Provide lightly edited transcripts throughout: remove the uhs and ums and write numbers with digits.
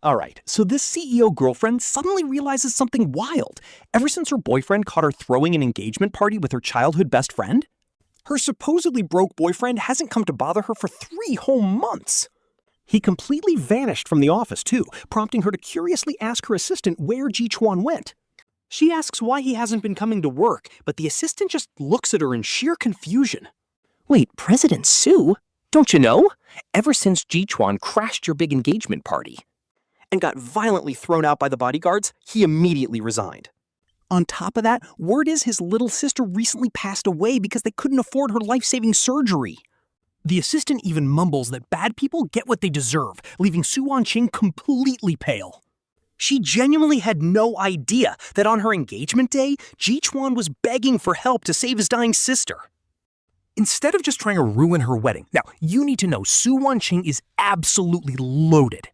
Alright, so this CEO girlfriend suddenly realizes something wild. Ever since her boyfriend caught her throwing an engagement party with her childhood best friend, her supposedly broke boyfriend hasn't come to bother her for 3 whole months. He completely vanished from the office too, prompting her to curiously ask her assistant where Jichuan went. She asks why he hasn't been coming to work, but the assistant just looks at her in sheer confusion. Wait, President Su? Don't you know? Ever since Jichuan crashed your big engagement party and got violently thrown out by the bodyguards, he immediately resigned. On top of that, word is his little sister recently passed away because they couldn't afford her life-saving surgery. The assistant even mumbles that bad people get what they deserve, leaving Su Wanqing completely pale. She genuinely had no idea that on her engagement day, Jichuan was begging for help to save his dying sister. Instead of just trying to ruin her wedding, now, you need to know Su Wanqing is absolutely loaded.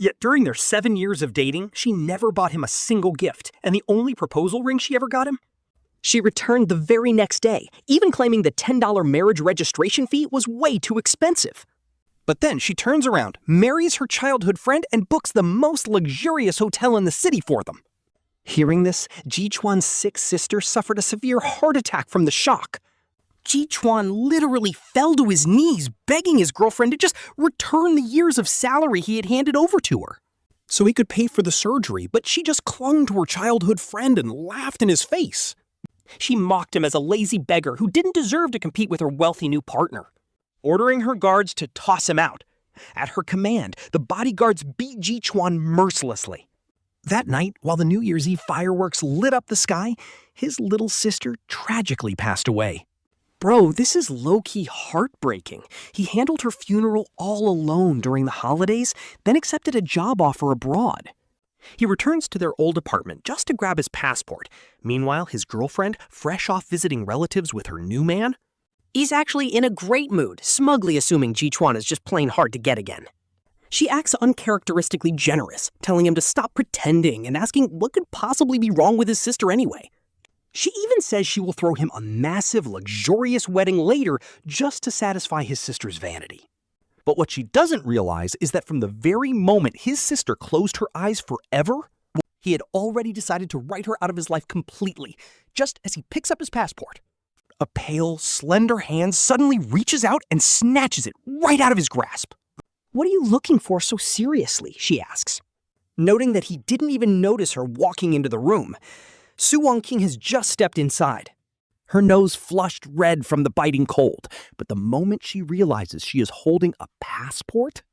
Yet during their 7 years of dating, she never bought him a single gift, and the only proposal ring she ever got him? She returned the very next day, even claiming the $10 marriage registration fee was way too expensive. But then she turns around, marries her childhood friend, and books the most luxurious hotel in the city for them. Hearing this, Jichuan's sick sister suffered a severe heart attack from the shock. Jichuan literally fell to his knees, begging his girlfriend to just return the years of salary he had handed over to her, so he could pay for the surgery, but she just clung to her childhood friend and laughed in his face. She mocked him as a lazy beggar who didn't deserve to compete with her wealthy new partner, ordering her guards to toss him out. At her command, the bodyguards beat Jichuan mercilessly. That night, while the New Year's Eve fireworks lit up the sky, his little sister tragically passed away. Bro, this is low-key heartbreaking. He handled her funeral all alone during the holidays, then accepted a job offer abroad. He returns to their old apartment just to grab his passport. Meanwhile, his girlfriend, fresh off visiting relatives with her new man, is actually in a great mood, smugly assuming Jichuan is just plain hard to get again. She acts uncharacteristically generous, telling him to stop pretending and asking what could possibly be wrong with his sister anyway. She even says she will throw him a massive, luxurious wedding later just to satisfy his sister's vanity. But what she doesn't realize is that from the very moment his sister closed her eyes forever, he had already decided to write her out of his life completely, just as he picks up his passport. A pale, slender hand suddenly reaches out and snatches it right out of his grasp. "What are you looking for so seriously?" she asks, noting that he didn't even notice her walking into the room. Su Wanqing has just stepped inside. Her nose flushed red from the biting cold, but the moment she realizes she is holding a passport,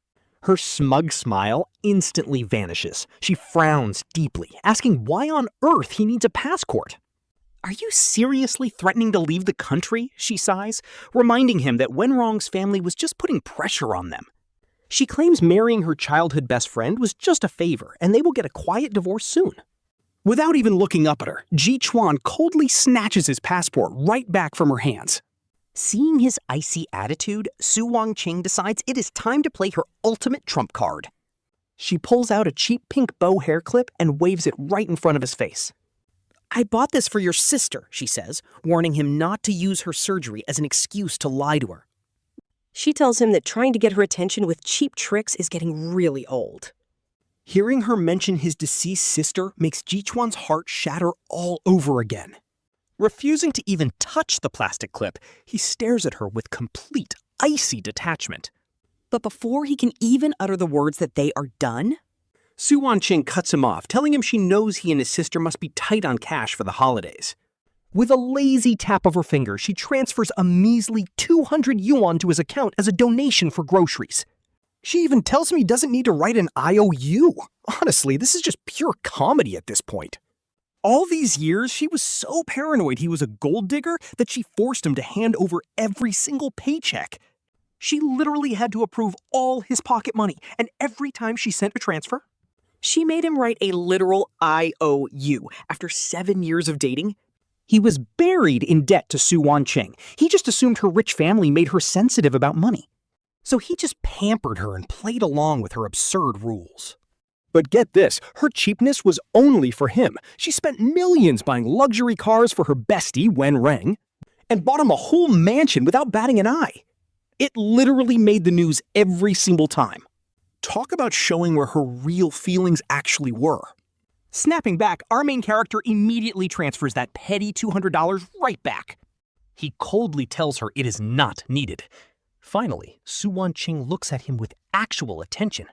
her smug smile instantly vanishes. She frowns deeply, asking why on earth he needs a passport. "Are you seriously threatening to leave the country?" she sighs, reminding him that Wen Rang's family was just putting pressure on them. She claims marrying her childhood best friend was just a favor, and they will get a quiet divorce soon. Without even looking up at her, Jichuan coldly snatches his passport right back from her hands. Seeing his icy attitude, Su Wanqing decides it is time to play her ultimate trump card. She pulls out a cheap pink bow hair clip and waves it right in front of his face. "I bought this for your sister," she says, warning him not to use her surgery as an excuse to lie to her. She tells him that trying to get her attention with cheap tricks is getting really old. Hearing her mention his deceased sister makes Jichuan's heart shatter all over again. Refusing to even touch the plastic clip, he stares at her with complete, icy detachment. But before he can even utter the words that they are done, Su Wanqing cuts him off, telling him she knows he and his sister must be tight on cash for the holidays. With a lazy tap of her finger, she transfers a measly 200 yuan to his account as a donation for groceries. She even tells him he doesn't need to write an IOU. Honestly, this is just pure comedy at this point. All these years, she was so paranoid he was a gold digger that she forced him to hand over every single paycheck. She literally had to approve all his pocket money, and every time she sent a transfer, she made him write a literal IOU. After 7 years of dating, he was buried in debt to Su Wanqing. He just assumed her rich family made her sensitive about money. So he just pampered her and played along with her absurd rules. But get this, her cheapness was only for him. She spent millions buying luxury cars for her bestie, Wen Rang, and bought him a whole mansion without batting an eye. It literally made the news every single time. Talk about showing where her real feelings actually were. Snapping back, our main character immediately transfers that petty $200 right back. He coldly tells her it is not needed. Finally, Su Wanqing looks at him with actual attention.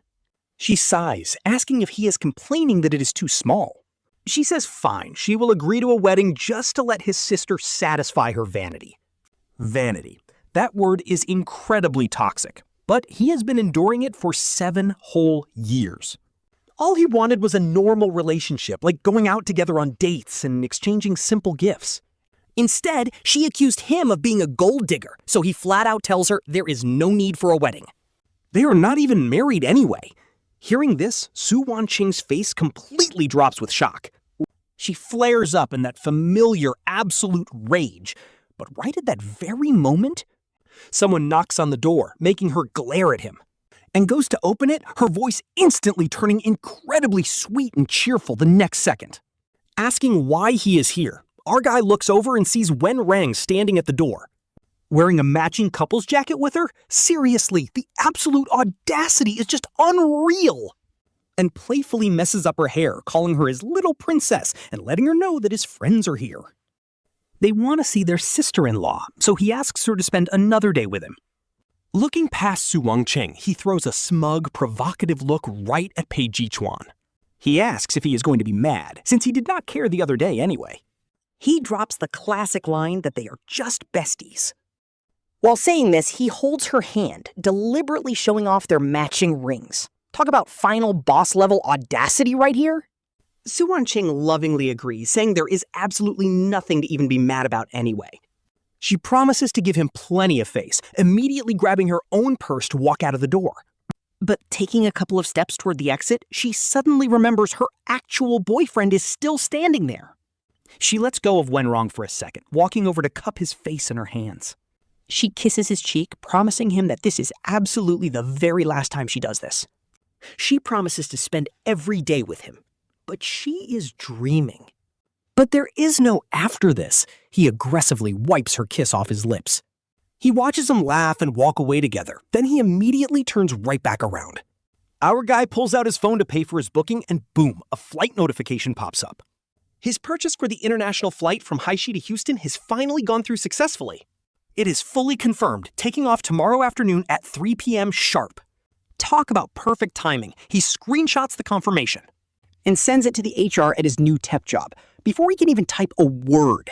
She sighs, asking if he is complaining that it is too small. She says fine, she will agree to a wedding just to let his sister satisfy her vanity. Vanity. That word is incredibly toxic, but he has been enduring it for 7 whole years. All he wanted was a normal relationship, like going out together on dates and exchanging simple gifts. Instead, she accused him of being a gold digger, so he flat out tells her there is no need for a wedding. They are not even married anyway. Hearing this, Su Wanqing's face completely drops with shock. She flares up in that familiar, absolute rage. But right at that very moment, someone knocks on the door, making her glare at him. And goes to open it, her voice instantly turning incredibly sweet and cheerful the next second. Asking why he is here, our guy looks over and sees Wen Rang standing at the door. Wearing a matching couple's jacket with her? Seriously, the absolute audacity is just unreal! And playfully messes up her hair, calling her his little princess and letting her know that his friends are here. They want to see their sister-in-law, so he asks her to spend another day with him. Looking past Su Wanqing, he throws a smug, provocative look right at Pei Jichuan. He asks if he is going to be mad, since he did not care the other day anyway. He drops the classic line that they are just besties. While saying this, he holds her hand, deliberately showing off their matching rings. Talk about final boss-level audacity right here. Su Wanqing lovingly agrees, saying there is absolutely nothing to even be mad about anyway. She promises to give him plenty of face, immediately grabbing her own purse to walk out of the door. But taking a couple of steps toward the exit, she suddenly remembers her actual boyfriend is still standing there. She lets go of Wen Rang for a second, walking over to cup his face in her hands. She kisses his cheek, promising him that this is absolutely the very last time she does this. She promises to spend every day with him, but she is dreaming. But there is no after this. He aggressively wipes her kiss off his lips. He watches them laugh and walk away together, then he immediately turns right back around. Our guy pulls out his phone to pay for his booking, and boom, a flight notification pops up. His purchase for the international flight from Haishi to Houston has finally gone through successfully. It is fully confirmed, taking off tomorrow afternoon at 3 p.m. sharp. Talk about perfect timing. He screenshots the confirmation and sends it to the HR at his new temp job before he can even type a word.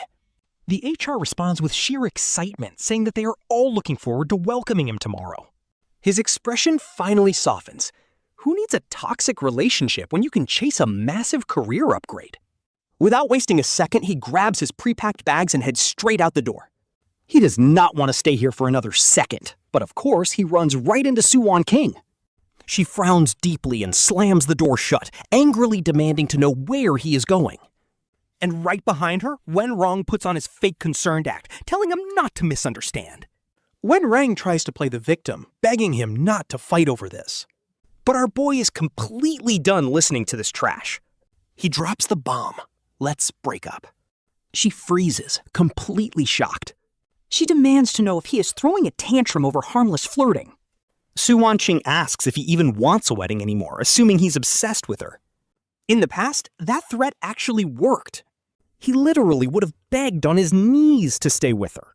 The HR responds with sheer excitement, saying that they are all looking forward to welcoming him tomorrow. His expression finally softens. Who needs a toxic relationship when you can chase a massive career upgrade? Without wasting a second, he grabs his pre-packed bags and heads straight out the door. He does not want to stay here for another second, but of course he runs right into Su Wanqing. She frowns deeply and slams the door shut, angrily demanding to know where he is going. And right behind her, Wen Rang puts on his fake concerned act, telling him not to misunderstand. Wen Rang tries to play the victim, begging him not to fight over this. But our boy is completely done listening to this trash. He drops the bomb. Let's break up. She freezes, completely shocked. She demands to know if he is throwing a tantrum over harmless flirting. Su Wanqing asks if he even wants a wedding anymore, assuming he's obsessed with her. In the past, that threat actually worked. He literally would have begged on his knees to stay with her.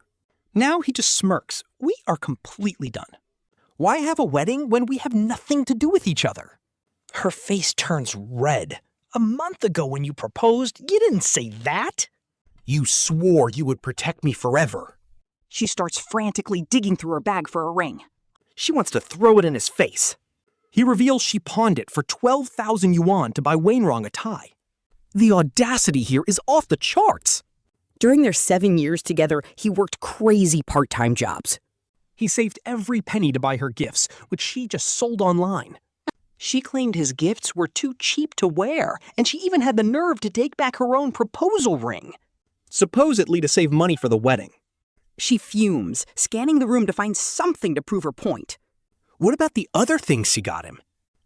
Now he just smirks. We are completely done. Why have a wedding when we have nothing to do with each other? Her face turns red. A month ago when you proposed, you didn't say that. You swore you would protect me forever. She starts frantically digging through her bag for a ring. She wants to throw it in his face. He reveals she pawned it for 12,000 yuan to buy Wen Rang a tie. The audacity here is off the charts. During their 7 years together, he worked crazy part-time jobs. He saved every penny to buy her gifts, which she just sold online. She claimed his gifts were too cheap to wear, and she even had the nerve to take back her own proposal ring. Supposedly to save money for the wedding. She fumes, scanning the room to find something to prove her point. What about the other things she got him?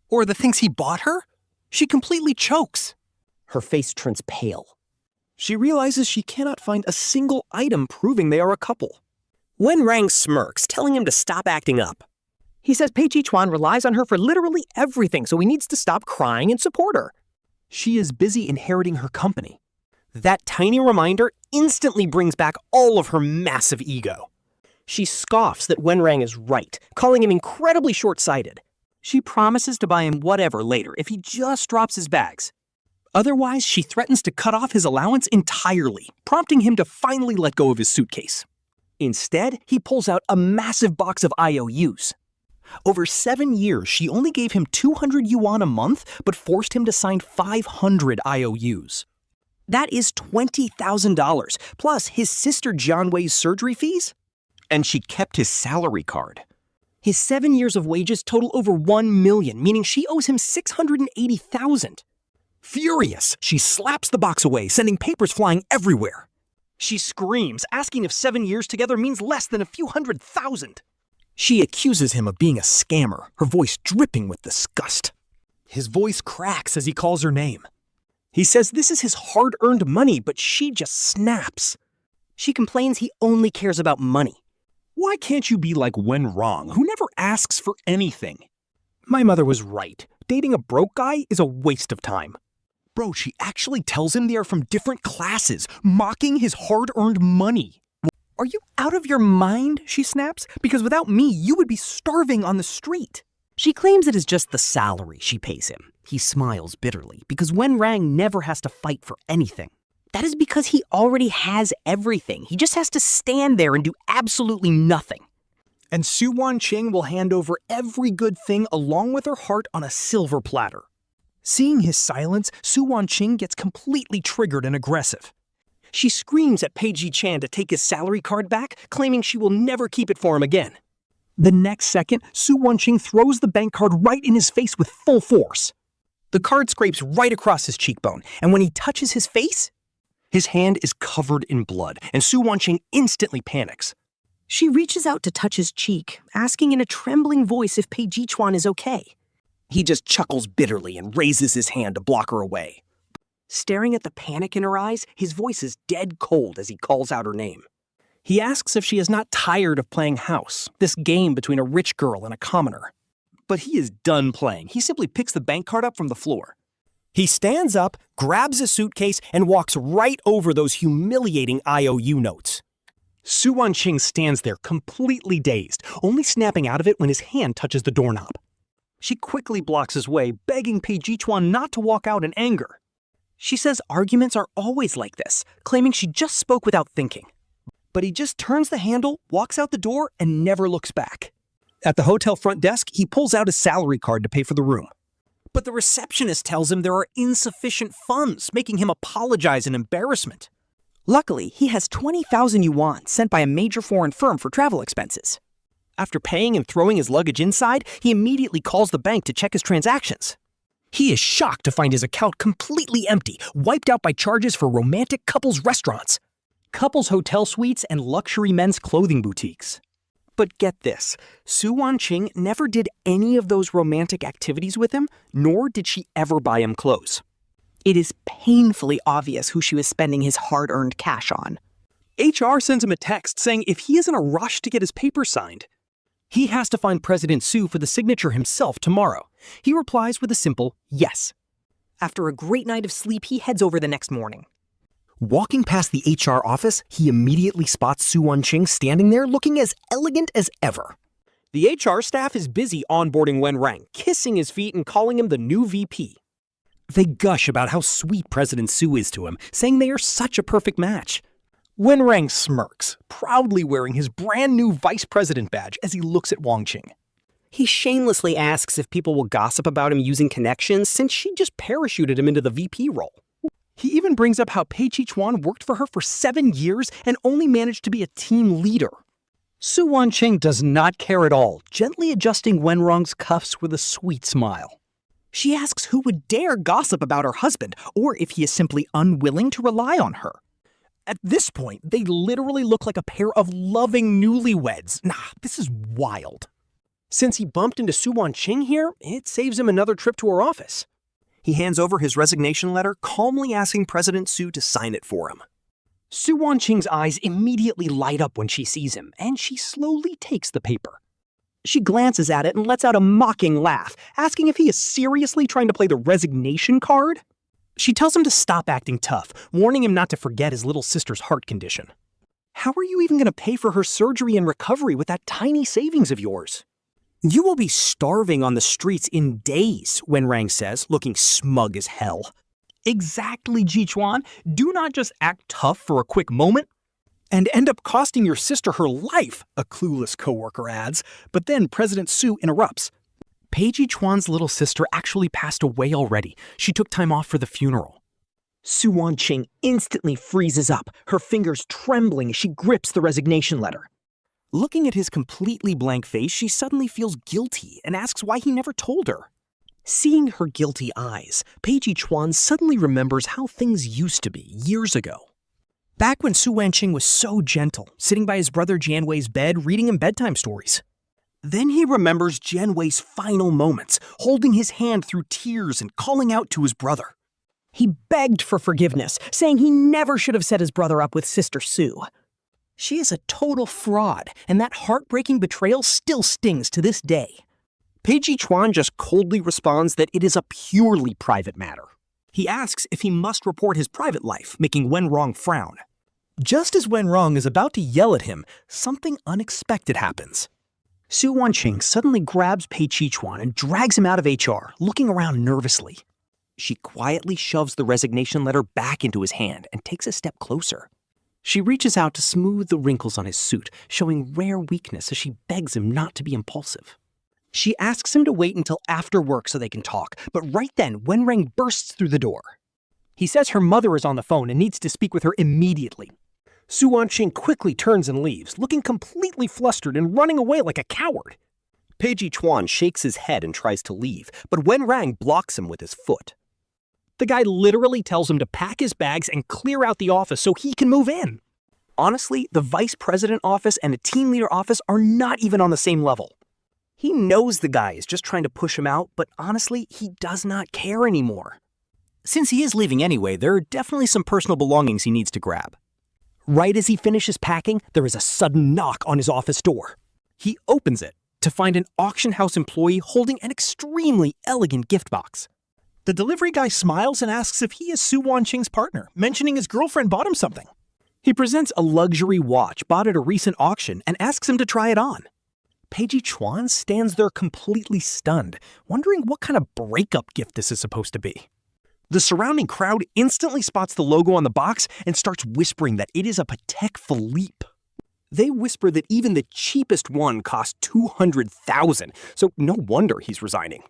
Or the things he bought her? She completely chokes. Her face turns pale. She realizes she cannot find a single item proving they are a couple. Wen Rang smirks, telling him to stop acting up. He says Pei Jichuan relies on her for literally everything, so he needs to stop crying and support her. She is busy inheriting her company. That tiny reminder instantly brings back all of her massive ego. She scoffs that Wen Rang is right, calling him incredibly short-sighted. She promises to buy him whatever later if he just drops his bags. Otherwise, she threatens to cut off his allowance entirely, prompting him to finally let go of his suitcase. Instead, he pulls out a massive box of IOUs. Over 7 years, she only gave him 200 yuan a month, but forced him to sign 500 IOUs. That is $20,000, plus his sister Jian Wei's surgery fees. And she kept his salary card. His 7 years of wages total over 1 million, meaning she owes him 680,000. Furious, she slaps the box away, sending papers flying everywhere. She screams, asking if 7 years together means less than a few $100,000. She accuses him of being a scammer, her voice dripping with disgust. His voice cracks as he calls her name. He says this is his hard-earned money, but she just snaps. She complains he only cares about money. Why can't you be like Wen Rang, who never asks for anything? My mother was right. Dating a broke guy is a waste of time. Bro, she actually tells him they are from different classes, mocking his hard-earned money. Are you out of your mind? She snaps. Because without me, you would be starving on the street. She claims it is just the salary she pays him. He smiles bitterly because Wen Rang never has to fight for anything. That is because he already has everything. He just has to stand there and do absolutely nothing. And Su Wanqing will hand over every good thing along with her heart on a silver platter. Seeing his silence, Su Wanqing gets completely triggered and aggressive. She screams at Pei Jichuan to take his salary card back, claiming she will never keep it for him again. The next second, Su Wanqing throws the bank card right in his face with full force. The card scrapes right across his cheekbone, and when he touches his face, his hand is covered in blood, and Su Wanqing instantly panics. She reaches out to touch his cheek, asking in a trembling voice if Pei Jichuan is okay. He just chuckles bitterly and raises his hand to block her away. Staring at the panic in her eyes, his voice is dead cold as he calls out her name. He asks if she is not tired of playing house, this game between a rich girl and a commoner. But he is done playing. He simply picks the bank card up from the floor. He stands up, grabs a suitcase, and walks right over those humiliating IOU notes. Su Wanqing stands there completely dazed, only snapping out of it when his hand touches the doorknob. She quickly blocks his way, begging Pei Jichuan not to walk out in anger. She says arguments are always like this, claiming she just spoke without thinking. But he just turns the handle, walks out the door, and never looks back. At the hotel front desk, he pulls out his salary card to pay for the room. But the receptionist tells him there are insufficient funds, making him apologize in embarrassment. Luckily, he has 20,000 yuan sent by a major foreign firm for travel expenses. After paying and throwing his luggage inside, he immediately calls the bank to check his transactions. He is shocked to find his account completely empty, wiped out by charges for romantic couples restaurants, couples hotel suites, and luxury men's clothing boutiques. But get this, Su Wanqing never did any of those romantic activities with him, nor did she ever buy him clothes. It is painfully obvious who she was spending his hard-earned cash on. HR sends him a text saying if he is in a rush to get his papers signed, he has to find President Su for the signature himself tomorrow. He replies with a simple yes. After a great night of sleep, he heads over the next morning. Walking past the HR office, he immediately spots Su Wanqing standing there looking as elegant as ever. The HR staff is busy onboarding Wen Rang, kissing his feet and calling him the new VP. They gush about how sweet President Su is to him, saying they are such a perfect match. Wen Rang smirks, proudly wearing his brand new vice president badge as he looks at Wanqing. He shamelessly asks if people will gossip about him using connections since she just parachuted him into the VP role. He even brings up how Pei Jichuan worked for her for 7 years and only managed to be a team leader. Su Wanqing does not care at all, gently adjusting Wen Rang's cuffs with a sweet smile. She asks who would dare gossip about her husband, or if he is simply unwilling to rely on her. At this point, they literally look like a pair of loving newlyweds. Nah, this is wild. Since he bumped into Su Wanqing here, it saves him another trip to her office. He hands over his resignation letter, calmly asking President Su to sign it for him. Su Wanqing's eyes immediately light up when she sees him, and she slowly takes the paper. She glances at it and lets out a mocking laugh, asking if he is seriously trying to play the resignation card. She tells him to stop acting tough, warning him not to forget his little sister's heart condition. How are you even going to pay for her surgery and recovery with that tiny savings of yours? You will be starving on the streets in days, Wen Rang says, looking smug as hell. Exactly, Jichuan. Do not just act tough for a quick moment and end up costing your sister her life, a clueless coworker adds. But then President Su interrupts. Pei Jichuan's little sister actually passed away already. She took time off for the funeral. Su Wanqing instantly freezes up, her fingers trembling as she grips the resignation letter. Looking at his completely blank face, she suddenly feels guilty and asks why he never told her. Seeing her guilty eyes, Pei Jichuan suddenly remembers how things used to be years ago. Back when Su Wanqing was so gentle, sitting by his brother Jianwei's bed reading him bedtime stories. Then he remembers Jianwei's final moments, holding his hand through tears and calling out to his brother. He begged for forgiveness, saying he never should have set his brother up with Sister Su. She is a total fraud, and that heartbreaking betrayal still stings to this day. Pei Jichuan just coldly responds that it is a purely private matter. He asks if he must report his private life, making Wen Rang frown. Just as Wen Rang is about to yell at him, something unexpected happens. Su Wanqing suddenly grabs Pei Jichuan and drags him out of HR, looking around nervously. She quietly shoves the resignation letter back into his hand and takes a step closer. She reaches out to smooth the wrinkles on his suit, showing rare weakness as she begs him not to be impulsive. She asks him to wait until after work so they can talk, but right then, Wen Rang bursts through the door. He says her mother is on the phone and needs to speak with her immediately. Su Wanqing quickly turns and leaves, looking completely flustered and running away like a coward. Pei Jichuan shakes his head and tries to leave, but Wen Rang blocks him with his foot. The guy literally tells him to pack his bags and clear out the office so he can move in. Honestly, the vice president office and a team leader office are not even on the same level. He knows the guy is just trying to push him out, but honestly, he does not care anymore. Since he is leaving anyway, there are definitely some personal belongings he needs to grab. Right as he finishes packing, there is a sudden knock on his office door. He opens it to find an auction house employee holding an extremely elegant gift box. The delivery guy smiles and asks if he is Su Wanqing's partner, mentioning his girlfriend bought him something. He presents a luxury watch bought at a recent auction and asks him to try it on. Pei Jichuan stands there completely stunned, wondering what kind of breakup gift this is supposed to be. The surrounding crowd instantly spots the logo on the box and starts whispering that it is a Patek Philippe. They whisper that even the cheapest one cost 200,000, so no wonder he's resigning.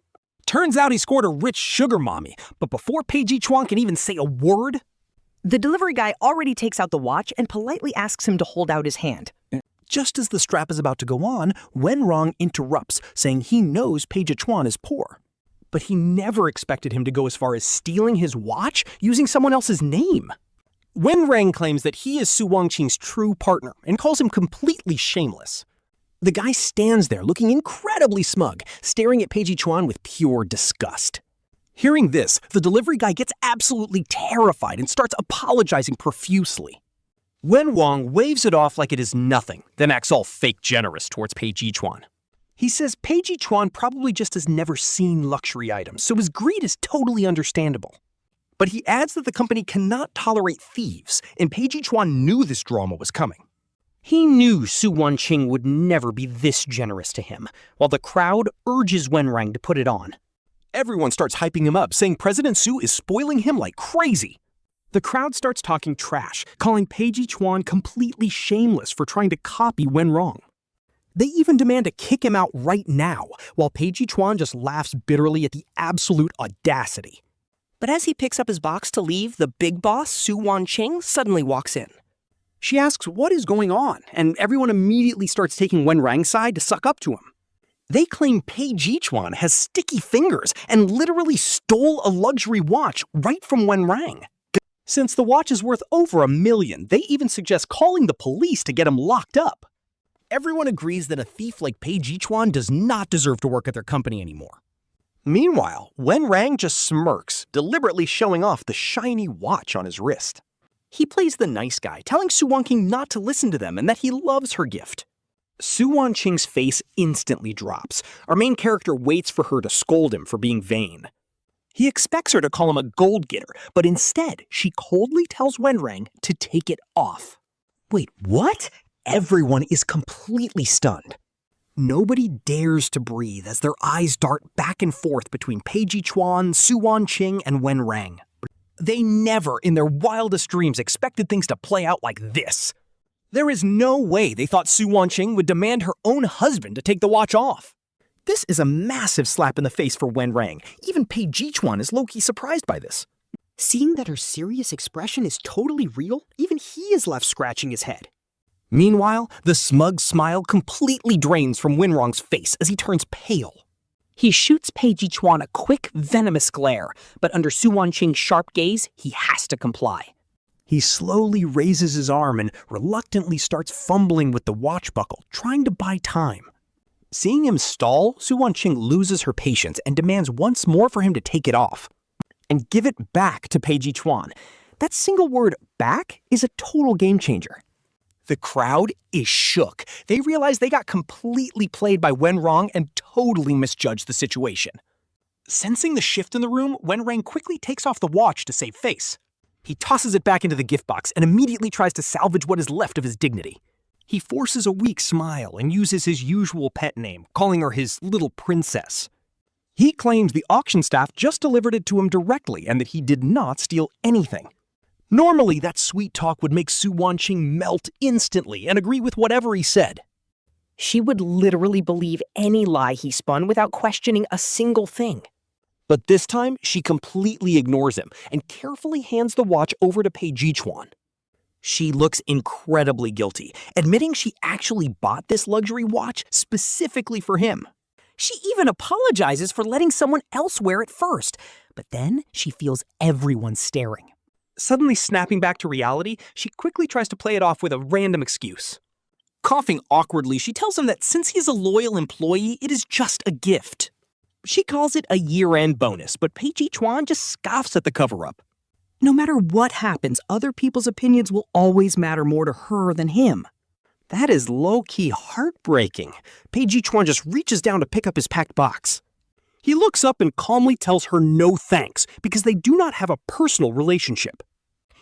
Turns out he scored a rich sugar mommy, but before Pei Jichuan can even say a word, the delivery guy already takes out the watch and politely asks him to hold out his hand. Just as the strap is about to go on, Wen Rang interrupts, saying he knows Pei Jichuan is poor. But he never expected him to go as far as stealing his watch using someone else's name. Wen Rang claims that he is Su Wanqing's true partner and calls him completely shameless. The guy stands there looking incredibly smug, staring at Pei Jichuan with pure disgust. Hearing this, the delivery guy gets absolutely terrified and starts apologizing profusely. Wen Rang waves it off like it is nothing, then acts all fake generous towards Pei Jichuan. He says Pei Jichuan probably just has never seen luxury items, so his greed is totally understandable. But he adds that the company cannot tolerate thieves, and Pei Jichuan knew this drama was coming. He knew Su Wanqing would never be this generous to him, while the crowd urges Wen Rang to put it on. Everyone starts hyping him up, saying President Su is spoiling him like crazy. The crowd starts talking trash, calling Pei Jichuan completely shameless for trying to copy Wen Rang. They even demand to kick him out right now, while Pei Jichuan just laughs bitterly at the absolute audacity. But as he picks up his box to leave, the big boss, Su Wanqing, suddenly walks in. She asks what is going on, and everyone immediately starts taking Wen Rang's side to suck up to him. They claim Pei Jichuan has sticky fingers and literally stole a luxury watch right from Wen Rang. Since the watch is worth over $1 million, they even suggest calling the police to get him locked up. Everyone agrees that a thief like Pei Jichuan does not deserve to work at their company anymore. Meanwhile, Wen Rang just smirks, deliberately showing off the shiny watch on his wrist. He plays the nice guy, telling Su Wanqing not to listen to them and that he loves her gift. Su Wanqing's face instantly drops. Our main character waits for her to scold him for being vain. He expects her to call him a gold getter, but instead, she coldly tells Wen Rang to take it off. Wait, what? Everyone is completely stunned. Nobody dares to breathe as their eyes dart back and forth between Pei Jichuan, Su Wanqing, and Wen Rang. They never, in their wildest dreams, expected things to play out like this. There is no way they thought Su Wanqing would demand her own husband to take the watch off. This is a massive slap in the face for Wen Rang. Even Pei Jichuan is low-key surprised by this. Seeing that her serious expression is totally real, even he is left scratching his head. Meanwhile, the smug smile completely drains from Wen Rang's face as he turns pale. He shoots Pei Jichuan a quick, venomous glare, but under Su Wanqing's sharp gaze, he has to comply. He slowly raises his arm and reluctantly starts fumbling with the watch buckle, trying to buy time. Seeing him stall, Su Wanqing loses her patience and demands once more for him to take it off and give it back to Pei Jichuan. That single word, back, is a total game changer. The crowd is shook. They realize they got completely played by Wen Rang and totally misjudged the situation. Sensing the shift in the room, Wen Rang quickly takes off the watch to save face. He tosses it back into the gift box and immediately tries to salvage what is left of his dignity. He forces a weak smile and uses his usual pet name, calling her his little princess. He claims the auction staff just delivered it to him directly and that he did not steal anything. Normally, that sweet talk would make Su Wanqing melt instantly and agree with whatever he said. She would literally believe any lie he spun without questioning a single thing. But this time, she completely ignores him and carefully hands the watch over to Pei Jichuan. She looks incredibly guilty, admitting she actually bought this luxury watch specifically for him. She even apologizes for letting someone else wear it first, but then she feels everyone staring. Suddenly snapping back to reality, she quickly tries to play it off with a random excuse. Coughing awkwardly, she tells him that since he's a loyal employee, it is just a gift. She calls it a year-end bonus, but Pei Jichuan just scoffs at the cover-up. No matter what happens, other people's opinions will always matter more to her than him. That is low-key heartbreaking. Pei Jichuan just reaches down to pick up his packed box. He looks up and calmly tells her no thanks because they do not have a personal relationship.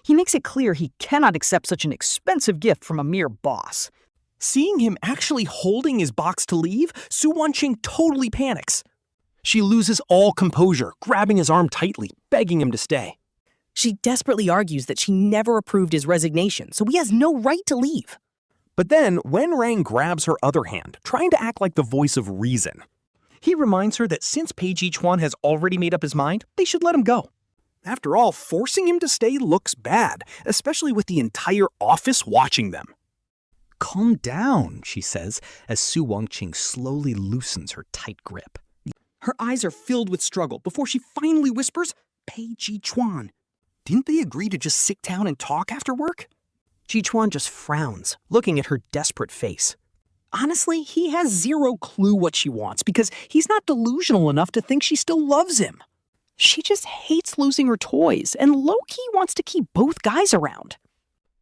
He makes it clear he cannot accept such an expensive gift from a mere boss. Seeing him actually holding his box to leave, Su Wanqing totally panics. She loses all composure, grabbing his arm tightly, begging him to stay. She desperately argues that she never approved his resignation, so he has no right to leave. But then Wen Rang grabs her other hand, trying to act like the voice of reason. He reminds her that since Pei Jichuan has already made up his mind, they should let him go. After all, forcing him to stay looks bad, especially with the entire office watching them. Calm down, she says, as Su Wanqing slowly loosens her tight grip. Her eyes are filled with struggle before she finally whispers, Pei Jichuan. Didn't they agree to just sit down and talk after work? Jichuan just frowns, looking at her desperate face. Honestly, he has zero clue what she wants because he's not delusional enough to think she still loves him. She just hates losing her toys and low-key wants to keep both guys around.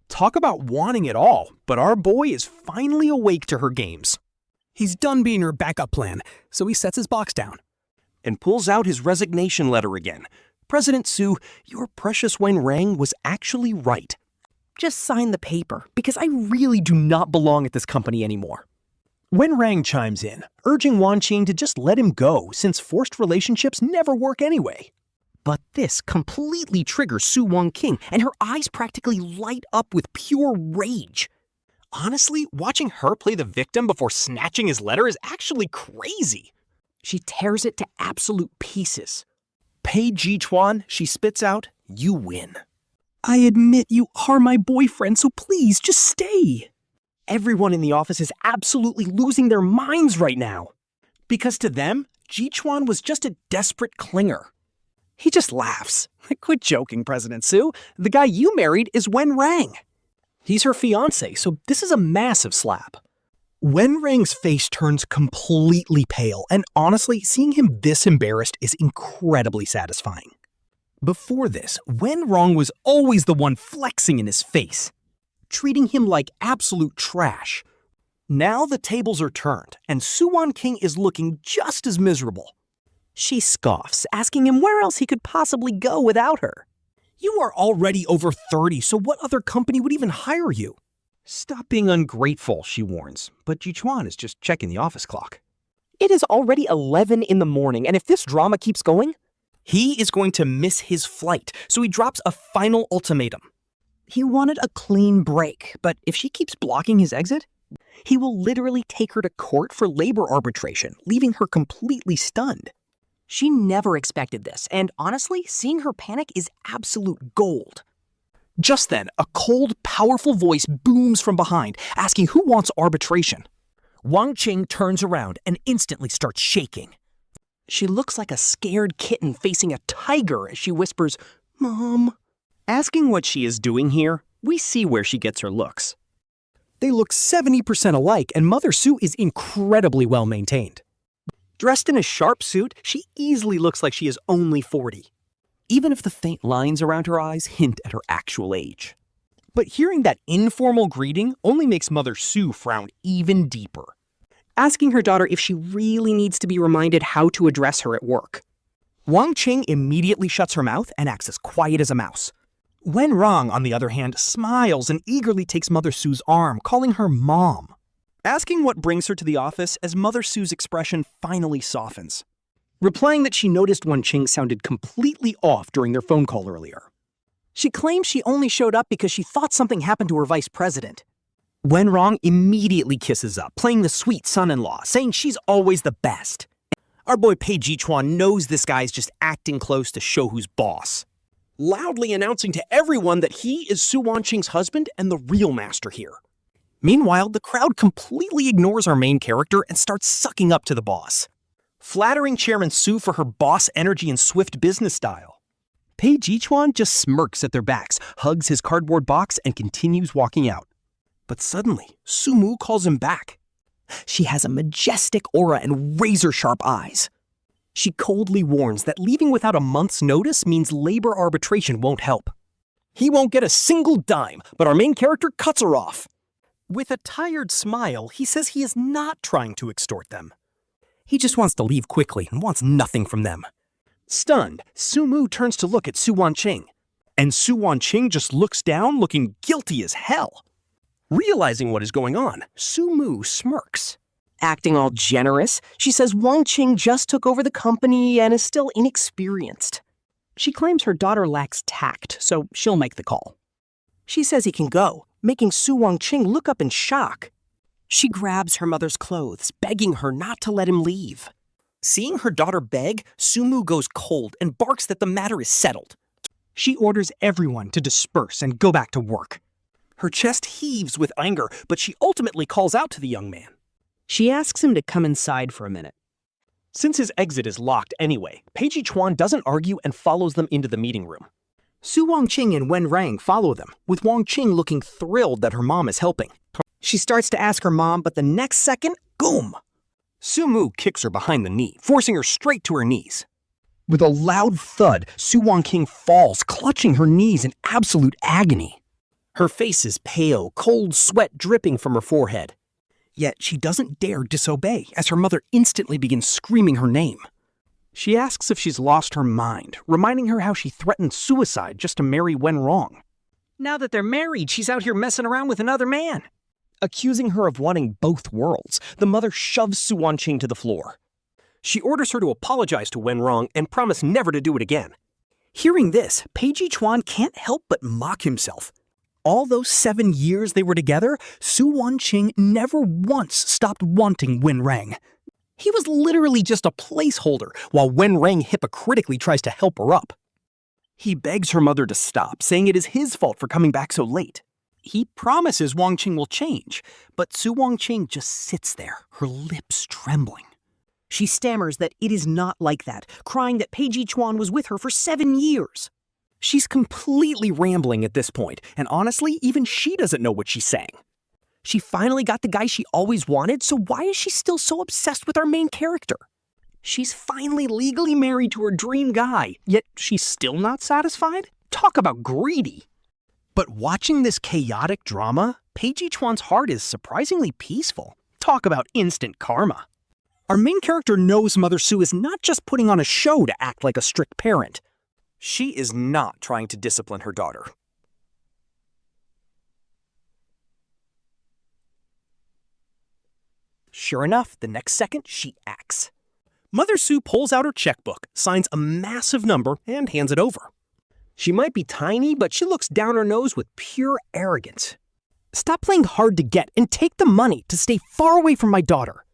Talk about wanting it all, but our boy is finally awake to her games. He's done being her backup plan, so he sets his box down and pulls out his resignation letter again. President Su, your precious Wen Rang was actually right. Just sign the paper, because I really do not belong at this company anymore. Wen Rang chimes in, urging Wanqing to just let him go, since forced relationships never work anyway. But this completely triggers Su Wanqing, and her eyes practically light up with pure rage. Honestly, watching her play the victim before snatching his letter is actually crazy. She tears it to absolute pieces. Pei Jichuan, she spits out, you win. I admit you are my boyfriend, so please just stay. Everyone in the office is absolutely losing their minds right now. Because to them, Jichuan was just a desperate clinger. He just laughs. Quit joking, President Su. The guy you married is Wen Rang. He's her fiancé, so this is a massive slap. Wen Rang's face turns completely pale, and honestly, seeing him this embarrassed is incredibly satisfying. Before this, Wen Rang was always the one flexing in his face, treating him like absolute trash. Now the tables are turned, and Su Wanqing is looking just as miserable. She scoffs, asking him where else he could possibly go without her. You are already over 30, so what other company would even hire you? Stop being ungrateful, she warns, but Jichuan is just checking the office clock. It is already 11 in the morning, and if this drama keeps going, He is going to miss his flight, so he drops a final ultimatum. he wanted a clean break, but if she keeps blocking his exit, he will literally take her to court for labor arbitration, leaving her completely stunned. She never expected this, and honestly, seeing her panic is absolute gold. Just then, a cold, powerful voice booms from behind, asking who wants arbitration. Wanqing turns around and instantly starts shaking. She looks like a scared kitten facing a tiger as she whispers, "Mom." Asking what she is doing here, we see where she gets her looks. They look 70% alike, and Mother Su is incredibly well maintained. Dressed in a sharp suit, she easily looks like she is only 40. Even if the faint lines around her eyes hint at her actual age. But hearing that informal greeting only makes Mother Su frown even deeper. Asking her daughter if she really needs to be reminded how to address her at work. Wanqing immediately shuts her mouth and acts as quiet as a mouse. Wen Rang, on the other hand, smiles and eagerly takes Mother Su's arm, calling her Mom. Asking what brings her to the office as Mother Su's expression finally softens. Replying that she noticed Wanqing sounded completely off during their phone call earlier. She claims she only showed up because she thought something happened to her vice president. Wen Rang immediately kisses up, playing the sweet son-in-law, saying she's always the best. Our boy Pei Jichuan knows this guy's just acting close to show who's boss. Loudly announcing to everyone that he is Su Wanqing's husband and the real master here. Meanwhile, the crowd completely ignores our main character and starts sucking up to the boss, flattering Chairman Su for her boss energy and swift business style. Pei Jichuan just smirks at their backs, hugs his cardboard box, and continues walking out. But suddenly, Su Mu calls him back. She has a majestic aura and razor-sharp eyes. She coldly warns that leaving without a month's notice means labor arbitration won't help. He won't get a single dime, but our main character cuts her off. With a tired smile, he says he is not trying to extort them. He just wants to leave quickly and wants nothing from them. Stunned, Su Mu turns to look at Su Wanqing, and Su Wanqing just looks down, looking guilty as hell. Realizing what is going on, Su Mu smirks. Acting all generous, she says Wanqing just took over the company and is still inexperienced. She claims her daughter lacks tact, so she'll make the call. She says he can go, making Su Wanqing look up in shock. She grabs her mother's clothes, begging her not to let him leave. Seeing her daughter beg, Su Mu goes cold and barks that the matter is settled. She orders everyone to disperse and go back to work. Her chest heaves with anger, but she ultimately calls out to the young man. She asks him to come inside for a minute. Since his exit is locked anyway, Pei Jichuan doesn't argue and follows them into the meeting room. Su Wanqing and Wen Rang follow them, with Wanqing looking thrilled that her mom is helping. She starts to ask her mom, but the next second, boom! Su Mu kicks her behind the knee, forcing her straight to her knees. With a loud thud, Su Wanqing falls, clutching her knees in absolute agony. Her face is pale, cold sweat dripping from her forehead. Yet she doesn't dare disobey, as her mother instantly begins screaming her name. She asks if she's lost her mind, reminding her how she threatened suicide just to marry Wen Rang. Now that they're married, she's out here messing around with another man. Accusing her of wanting both worlds, the mother shoves Su Wanqing to the floor. She orders her to apologize to Wen Rang and promise never to do it again. Hearing this, Pei Jichuan can't help but mock himself. All those 7 years they were together, Su Wanqing never once stopped wanting Wen Rang. He was literally just a placeholder, while Wen Rang hypocritically tries to help her up. He begs her mother to stop, saying it is his fault for coming back so late. He promises Wanqing will change, but Su Wanqing just sits there, her lips trembling. She stammers that it is not like that, crying that Pei Jichuan was with her for 7 years. She's completely rambling at this point, and honestly, even she doesn't know what she's saying. She finally got the guy she always wanted, so why is she still so obsessed with our main character? She's finally legally married to her dream guy, yet she's still not satisfied? Talk about greedy. But watching this chaotic drama, Pei Jichuan's heart is surprisingly peaceful. Talk about instant karma. Our main character knows Mother Su is not just putting on a show to act like a strict parent. She is not trying to discipline her daughter. Sure enough, the next second, she acts. Mother Su pulls out her checkbook, signs a massive number, and hands it over. She might be tiny, but she looks down her nose with pure arrogance. Stop playing hard to get and take the money to stay far away from my daughter.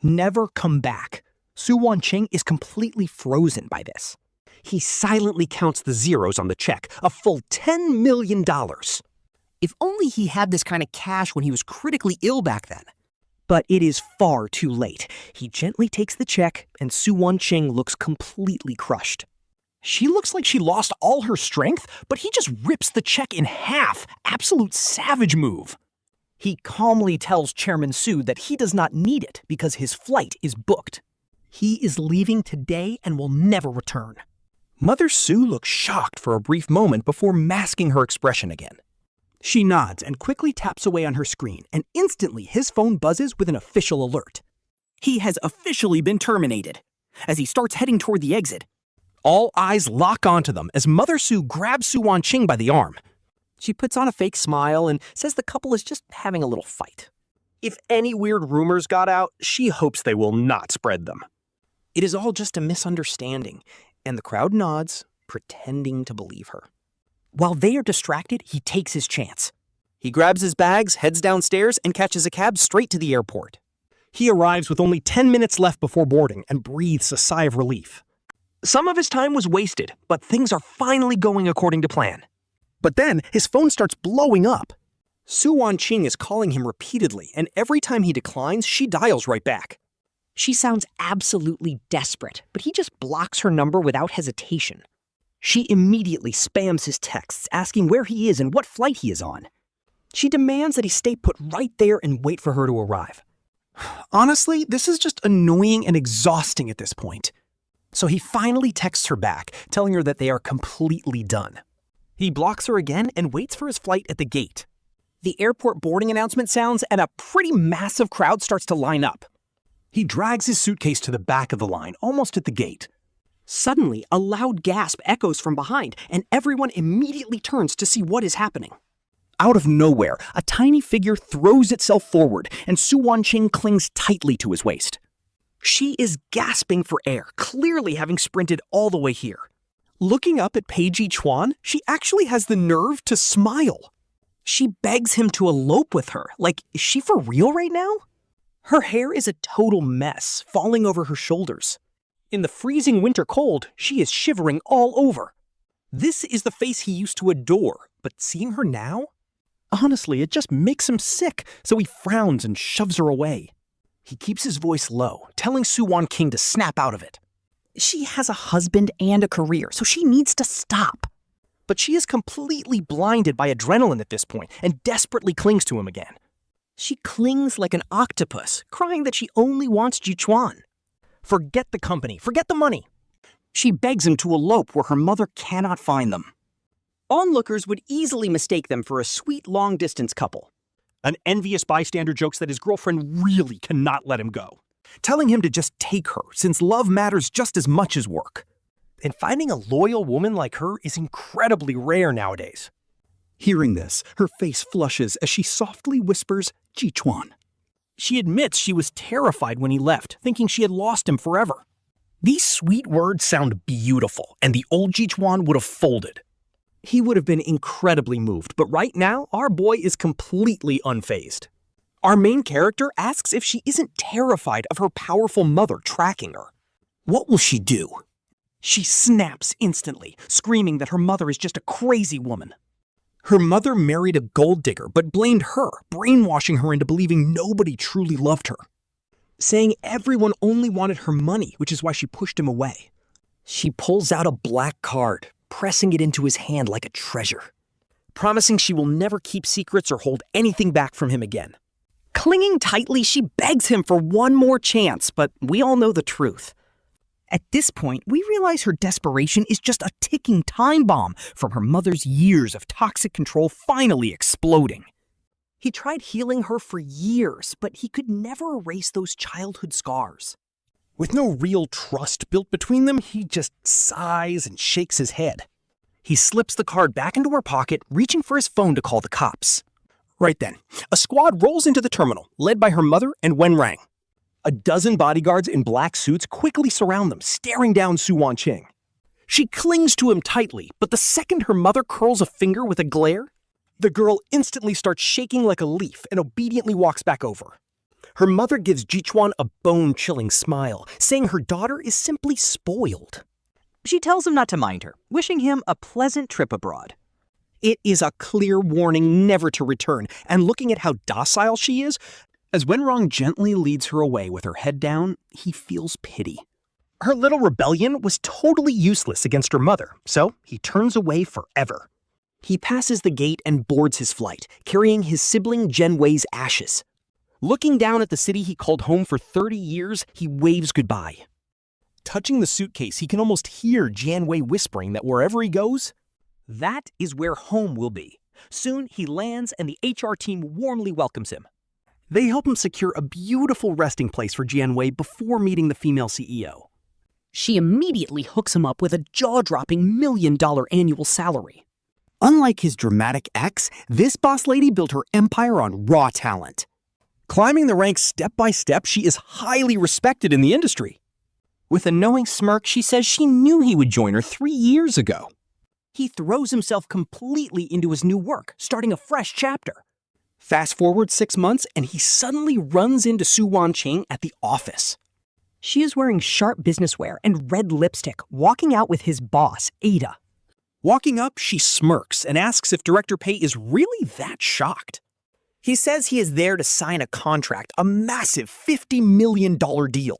Never come back. Su Wanqing is completely frozen by this. He silently counts the zeros on the check, a full $10 million. If only he had this kind of cash when he was critically ill back then. But it is far too late. He gently takes the check, and Su Wanqing looks completely crushed. She looks like she lost all her strength, but he just rips the check in half. Absolute savage move. He calmly tells Chairman Su that he does not need it because his flight is booked. He is leaving today and will never return. Mother Su looks shocked for a brief moment before masking her expression again. She nods and quickly taps away on her screen, and instantly his phone buzzes with an official alert. He has officially been terminated. As he starts heading toward the exit, all eyes lock onto them as Mother Su grabs Su Wanqing by the arm. She puts on a fake smile and says the couple is just having a little fight. If any weird rumors got out, she hopes they will not spread them. It is all just a misunderstanding, and the crowd nods, pretending to believe her. While they are distracted, he takes his chance. He grabs his bags, heads downstairs, and catches a cab straight to the airport. He arrives with only 10 minutes left before boarding and breathes a sigh of relief. Some of his time was wasted, but things are finally going according to plan. But then his phone starts blowing up. Su Wanqing is calling him repeatedly, and every time he declines, she dials right back. She sounds absolutely desperate, but he just blocks her number without hesitation. She immediately spams his texts, asking where he is and what flight he is on. She demands that he stay put right there and wait for her to arrive. Honestly, this is just annoying and exhausting at this point. So he finally texts her back, telling her that they are completely done. He blocks her again and waits for his flight at the gate. The airport boarding announcement sounds and a pretty massive crowd starts to line up. He drags his suitcase to the back of the line, almost at the gate. Suddenly, a loud gasp echoes from behind, and everyone immediately turns to see what is happening. Out of nowhere, a tiny figure throws itself forward, and Su Wanqing clings tightly to his waist. She is gasping for air, clearly having sprinted all the way here. Looking up at Pei Jichuan, she actually has the nerve to smile. She begs him to elope with her. Like, is she for real right now? Her hair is a total mess, falling over her shoulders. In the freezing winter cold, she is shivering all over. This is the face he used to adore, but seeing her now? Honestly, it just makes him sick, so he frowns and shoves her away. He keeps his voice low, telling Su Wanqing to snap out of it. She has a husband and a career, so she needs to stop. But she is completely blinded by adrenaline at this point and desperately clings to him again. She clings like an octopus, crying that she only wants Jichuan. Forget the company, forget the money. She begs him to elope where her mother cannot find them. Onlookers would easily mistake them for a sweet long-distance couple. An envious bystander jokes that his girlfriend really cannot let him go, telling him to just take her since love matters just as much as work. And finding a loyal woman like her is incredibly rare nowadays. Hearing this, her face flushes as she softly whispers, Jichuan. She admits she was terrified when he left, thinking she had lost him forever. These sweet words sound beautiful, and the old Jichuan would have folded. He would have been incredibly moved, but right now, our boy is completely unfazed. Our main character asks if she isn't terrified of her powerful mother tracking her. What will she do? She snaps instantly, screaming that her mother is just a crazy woman. Her mother married a gold digger, but blamed her, brainwashing her into believing nobody truly loved her. Saying everyone only wanted her money, which is why she pushed him away. She pulls out a black card, pressing it into his hand like a treasure, promising she will never keep secrets or hold anything back from him again. Clinging tightly, she begs him for one more chance, but we all know the truth. At this point, we realize her desperation is just a ticking time bomb from her mother's years of toxic control finally exploding. He tried healing her for years, but he could never erase those childhood scars. With no real trust built between them, he just sighs and shakes his head. He slips the card back into her pocket, reaching for his phone to call the cops. Right then, a squad rolls into the terminal, led by her mother and Wen Rang. A dozen bodyguards in black suits quickly surround them, staring down Su Wanqing. She clings to him tightly, but the second her mother curls a finger with a glare, the girl instantly starts shaking like a leaf and obediently walks back over. Her mother gives Jichuan a bone-chilling smile, saying her daughter is simply spoiled. She tells him not to mind her, wishing him a pleasant trip abroad. It is a clear warning never to return, and looking at how docile she is, as Wen Rang gently leads her away with her head down, he feels pity. Her little rebellion was totally useless against her mother, so he turns away forever. He passes the gate and boards his flight, carrying his sibling Jianwei's ashes. Looking down at the city he called home for 30 years, he waves goodbye. Touching the suitcase, he can almost hear Jianwei whispering that wherever he goes, that is where home will be. Soon he lands and the HR team warmly welcomes him. They help him secure a beautiful resting place for Jianwei before meeting the female CEO. She immediately hooks him up with a jaw-dropping $1 million annual salary. Unlike his dramatic ex, this boss lady built her empire on raw talent. Climbing the ranks step by step, she is highly respected in the industry. With a knowing smirk, she says she knew he would join her 3 years ago. He throws himself completely into his new work, starting a fresh chapter. Fast forward 6 months, and he suddenly runs into Su Wanqing at the office. She is wearing sharp business wear and red lipstick, walking out with his boss, Ada. Walking up, she smirks and asks if Director Pei is really that shocked. He says he is there to sign a contract, a massive $50 million deal.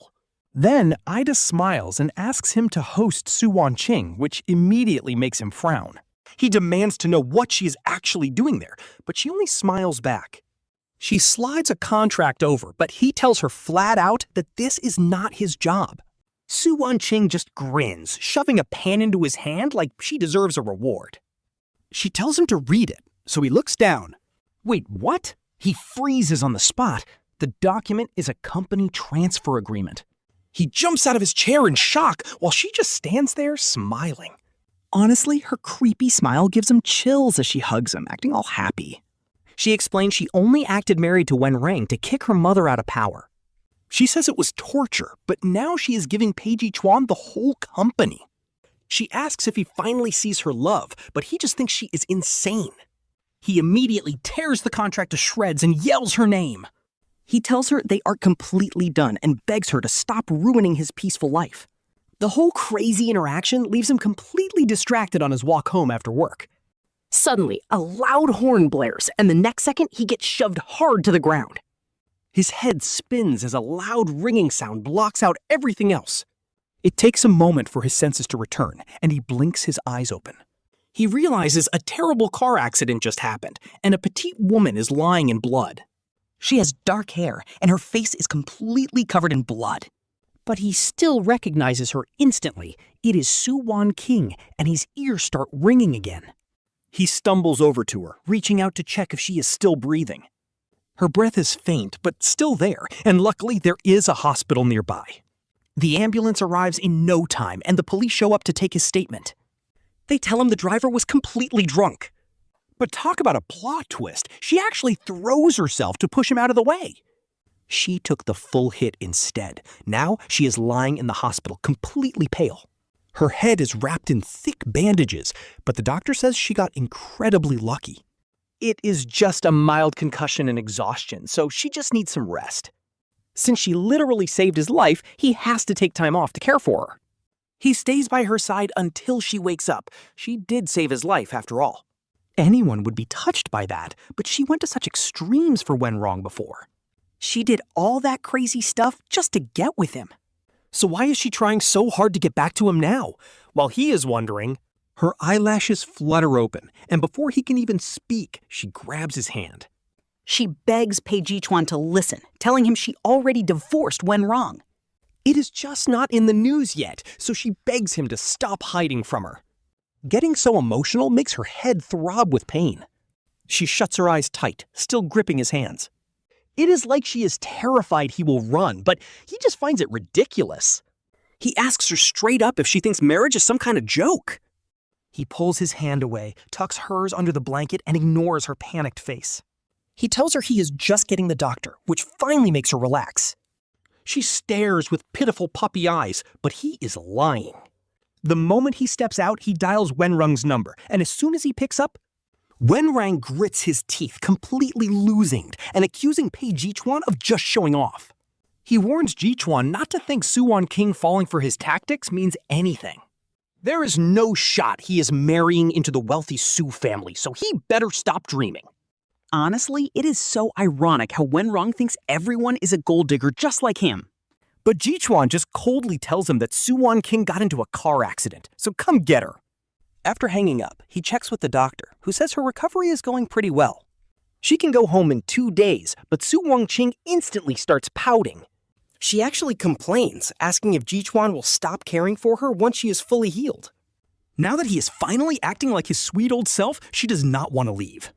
Then Ida smiles and asks him to host Su Wanqing, which immediately makes him frown. He demands to know what she is actually doing there, but she only smiles back. She slides a contract over, but he tells her flat out that this is not his job. Su Wanqing just grins, shoving a pen into his hand like she deserves a reward. She tells him to read it, so he looks down. Wait, what? He freezes on the spot. The document is a company transfer agreement. He jumps out of his chair in shock while she just stands there smiling. Honestly, her creepy smile gives him chills as she hugs him, acting all happy. She explains she only acted married to Wen Rang to kick her mother out of power. She says it was torture, but now she is giving Pei Jichuan the whole company. She asks if he finally sees her love, but he just thinks she is insane. He immediately tears the contract to shreds and yells her name. He tells her they are completely done and begs her to stop ruining his peaceful life. The whole crazy interaction leaves him completely distracted on his walk home after work. Suddenly, a loud horn blares, and the next second, he gets shoved hard to the ground. His head spins as a loud ringing sound blocks out everything else. It takes a moment for his senses to return, and he blinks his eyes open. He realizes a terrible car accident just happened, and a petite woman is lying in blood. She has dark hair, and her face is completely covered in blood. But he still recognizes her instantly. It is Su Wanqing, and his ears start ringing again. He stumbles over to her, reaching out to check if she is still breathing. Her breath is faint, but still there, and luckily there is a hospital nearby. The ambulance arrives in no time, and the police show up to take his statement. They tell him the driver was completely drunk. But talk about a plot twist. She actually throws herself to push him out of the way. She took the full hit instead. Now she is lying in the hospital, completely pale. Her head is wrapped in thick bandages, but the doctor says she got incredibly lucky. It is just a mild concussion and exhaustion, so she just needs some rest. Since she literally saved his life, he has to take time off to care for her. He stays by her side until she wakes up. She did save his life, after all. Anyone would be touched by that, but she went to such extremes for Wen Rang before. She did all that crazy stuff just to get with him. So why is she trying so hard to get back to him now? While he is wondering, her eyelashes flutter open, and before he can even speak, she grabs his hand. She begs Pei Jichuan to listen, telling him she already divorced Wen Rang. It is just not in the news yet, so she begs him to stop hiding from her. Getting so emotional makes her head throb with pain. She shuts her eyes tight, still gripping his hands. It is like she is terrified he will run, but he just finds it ridiculous. He asks her straight up if she thinks marriage is some kind of joke. He pulls his hand away, tucks hers under the blanket, and ignores her panicked face. He tells her he is just getting the doctor, which finally makes her relax. She stares with pitiful puppy eyes, but he is lying. The moment he steps out, he dials Wen Rang's number, and as soon as he picks up, Wen Rang grits his teeth, completely losing and accusing Pei Jichuan of just showing off. He warns Jichuan not to think Su Wanqing falling for his tactics means anything. There is no shot he is marrying into the wealthy Su family, so he better stop dreaming. Honestly, it is so ironic how Wen Rang thinks everyone is a gold digger just like him. But Jichuan just coldly tells him that Su Wanqing got into a car accident, so come get her. After hanging up, he checks with the doctor, who says her recovery is going pretty well. She can go home in 2 days, but Su Wanqing instantly starts pouting. She actually complains, asking if Jichuan will stop caring for her once she is fully healed. Now that he is finally acting like his sweet old self, she does not want to leave.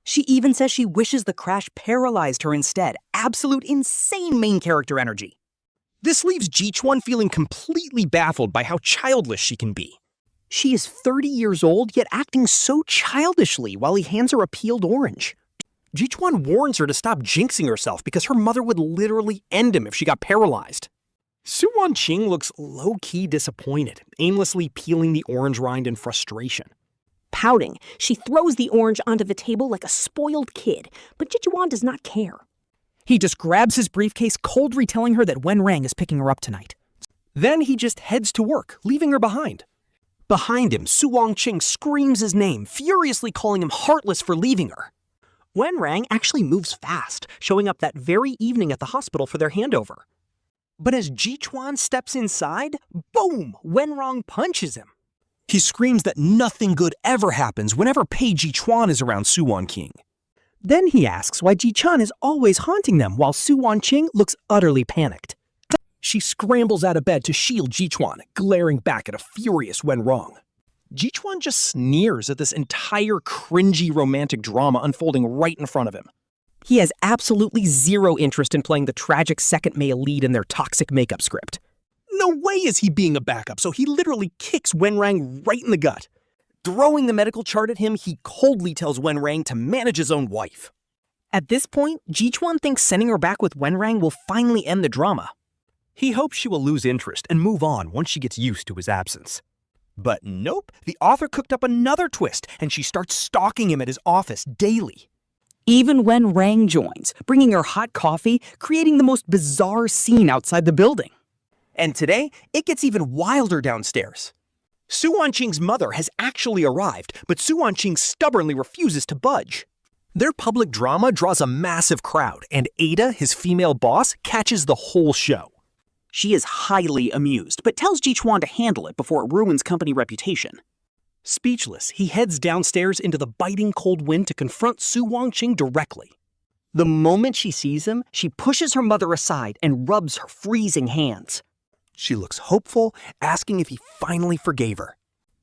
She even says she wishes the crash paralyzed her instead. Absolute insane main character energy. This leaves Jichuan feeling completely baffled by how childish she can be. She is 30 years old, yet acting so childishly while he hands her a peeled orange. Jichuan warns her to stop jinxing herself because her mother would literally end him if she got paralyzed. Su Wanqing looks low-key disappointed, aimlessly peeling the orange rind in frustration. Pouting, she throws the orange onto the table like a spoiled kid, but Jichuan does not care. He just grabs his briefcase, coldly telling her that Wen Rang is picking her up tonight. Then he just heads to work, leaving her behind. Behind him, Su Wanqing screams his name, furiously calling him heartless for leaving her. Wen Rang actually moves fast, showing up that very evening at the hospital for their handover. But as Jichuan steps inside, boom, Wen Rang punches him. He screams that nothing good ever happens whenever Pei Jichuan is around Su Wanqing. Then he asks why Jichuan is always haunting them while Su Wanqing looks utterly panicked. She scrambles out of bed to shield Jichuan, glaring back at a furious Wen Rang. Jichuan just sneers at this entire cringy romantic drama unfolding right in front of him. He has absolutely zero interest in playing the tragic second male lead in their toxic makeup script. No way is he being a backup, so he literally kicks Wen Rang right in the gut. Throwing the medical chart at him, he coldly tells Wen Rang to manage his own wife. At this point, Jichuan thinks sending her back with Wen Rang will finally end the drama. He hopes she will lose interest and move on once she gets used to his absence. But nope, the author cooked up another twist, and she starts stalking him at his office daily. Even Wen Rang joins, bringing her hot coffee, creating the most bizarre scene outside the building. And today, it gets even wilder downstairs. Su Wanqing's mother has actually arrived, but Su Wanqing stubbornly refuses to budge. Their public drama draws a massive crowd, and Ada, his female boss, catches the whole show. She is highly amused, but tells Jichuan to handle it before it ruins company reputation. Speechless, he heads downstairs into the biting cold wind to confront Su Wanqing directly. The moment she sees him, she pushes her mother aside and rubs her freezing hands. She looks hopeful, asking if he finally forgave her.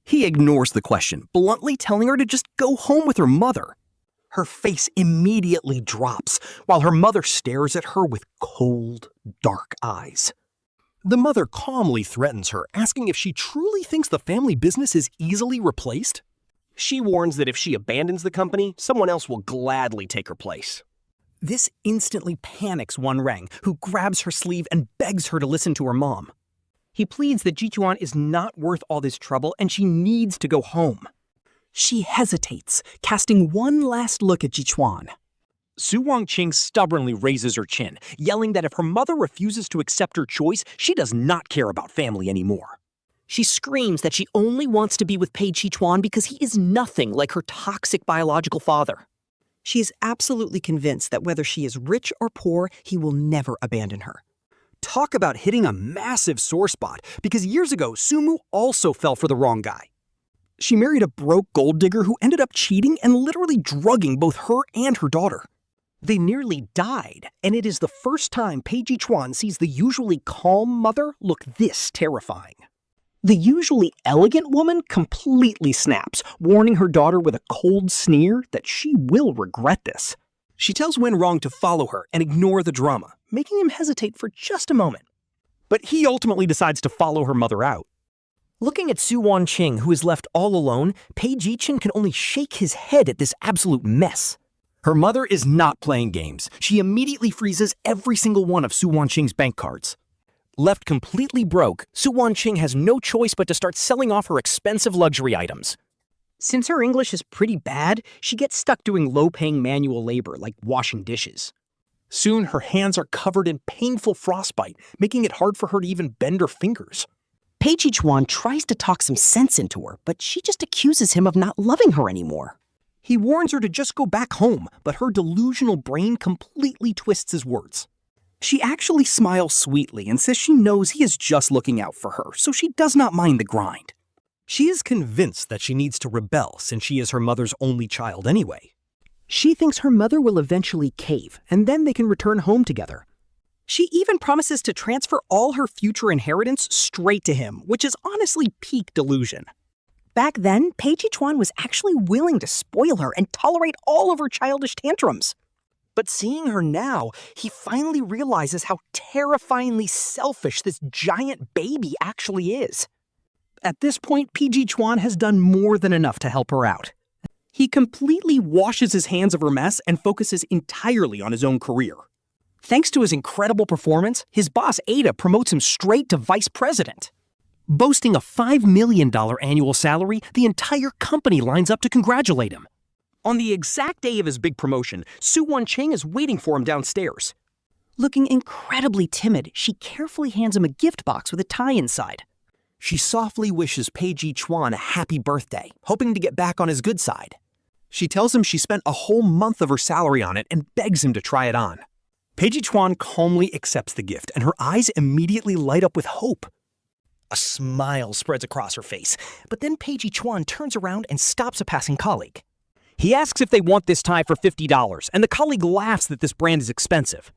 He ignores the question, bluntly telling her to just go home with her mother. Her face immediately drops, while her mother stares at her with cold, dark eyes. The mother calmly threatens her, asking if she truly thinks the family business is easily replaced. She warns that if she abandons the company, someone else will gladly take her place. This instantly panics Wen Rang, who grabs her sleeve and begs her to listen to her mom. He pleads that Jichuan is not worth all this trouble and she needs to go home. She hesitates, casting one last look at Jichuan. Su Wanqing stubbornly raises her chin, yelling that if her mother refuses to accept her choice, she does not care about family anymore. She screams that she only wants to be with Pei Jichuan because he is nothing like her toxic biological father. She is absolutely convinced that whether she is rich or poor, he will never abandon her. Talk about hitting a massive sore spot, because years ago, Sumu also fell for the wrong guy. She married a broke gold digger who ended up cheating and literally drugging both her and her daughter. They nearly died, and it is the first time Pei Jichuan sees the usually calm mother look this terrifying. The usually elegant woman completely snaps, warning her daughter with a cold sneer that she will regret this. She tells Wen Rang to follow her and ignore the drama, making him hesitate for just a moment. But he ultimately decides to follow her mother out. Looking at Su Wanqing, who is left all alone, Pei Jichuan can only shake his head at this absolute mess. Her mother is not playing games. She immediately freezes every single one of Su Wanqing's bank cards. Left completely broke, Su Wanqing has no choice but to start selling off her expensive luxury items. Since her English is pretty bad, she gets stuck doing low-paying manual labor like washing dishes. Soon, her hands are covered in painful frostbite, making it hard for her to even bend her fingers. Pei Jichuan tries to talk some sense into her, but she just accuses him of not loving her anymore. He warns her to just go back home, but her delusional brain completely twists his words. She actually smiles sweetly and says she knows he is just looking out for her, so she does not mind the grind. She is convinced that she needs to rebel since she is her mother's only child anyway. She thinks her mother will eventually cave, and then they can return home together. She even promises to transfer all her future inheritance straight to him, which is honestly peak delusion. Back then, Pei Jichuan was actually willing to spoil her and tolerate all of her childish tantrums. But seeing her now, he finally realizes how terrifyingly selfish this giant baby actually is. At this point, Pei Jichuan has done more than enough to help her out. He completely washes his hands of her mess and focuses entirely on his own career. Thanks to his incredible performance, his boss Ada promotes him straight to vice president. Boasting a $5 million annual salary, the entire company lines up to congratulate him. On the exact day of his big promotion, Su Wanqing is waiting for him downstairs. Looking incredibly timid, she carefully hands him a gift box with a tie inside. She softly wishes Pei Jichuan a happy birthday, hoping to get back on his good side. She tells him she spent a whole month of her salary on it and begs him to try it on. Pei Jichuan calmly accepts the gift, and her eyes immediately light up with hope. A smile spreads across her face, but then Pei Jichuan turns around and stops a passing colleague. He asks if they want this tie for $50, and the colleague laughs that this brand is expensive.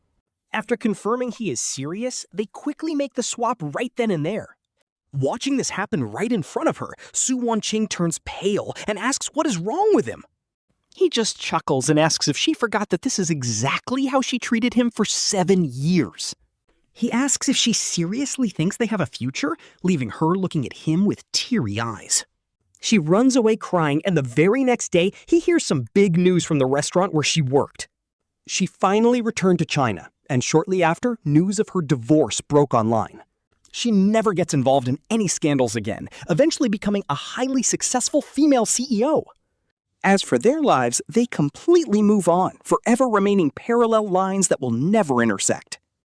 After confirming he is serious, they quickly make the swap right then and there. Watching this happen right in front of her, Su Wanqing turns pale and asks what is wrong with him. He just chuckles and asks if she forgot that this is exactly how she treated him for 7 years. He asks if she seriously thinks they have a future, leaving her looking at him with teary eyes. She runs away crying, and the very next day, he hears some big news from the restaurant where she worked. She finally returned to China, and shortly after, news of her divorce broke online. She never gets involved in any scandals again, eventually becoming a highly successful female CEO. As for their lives, they completely move on, forever remaining parallel lines that will never intersect.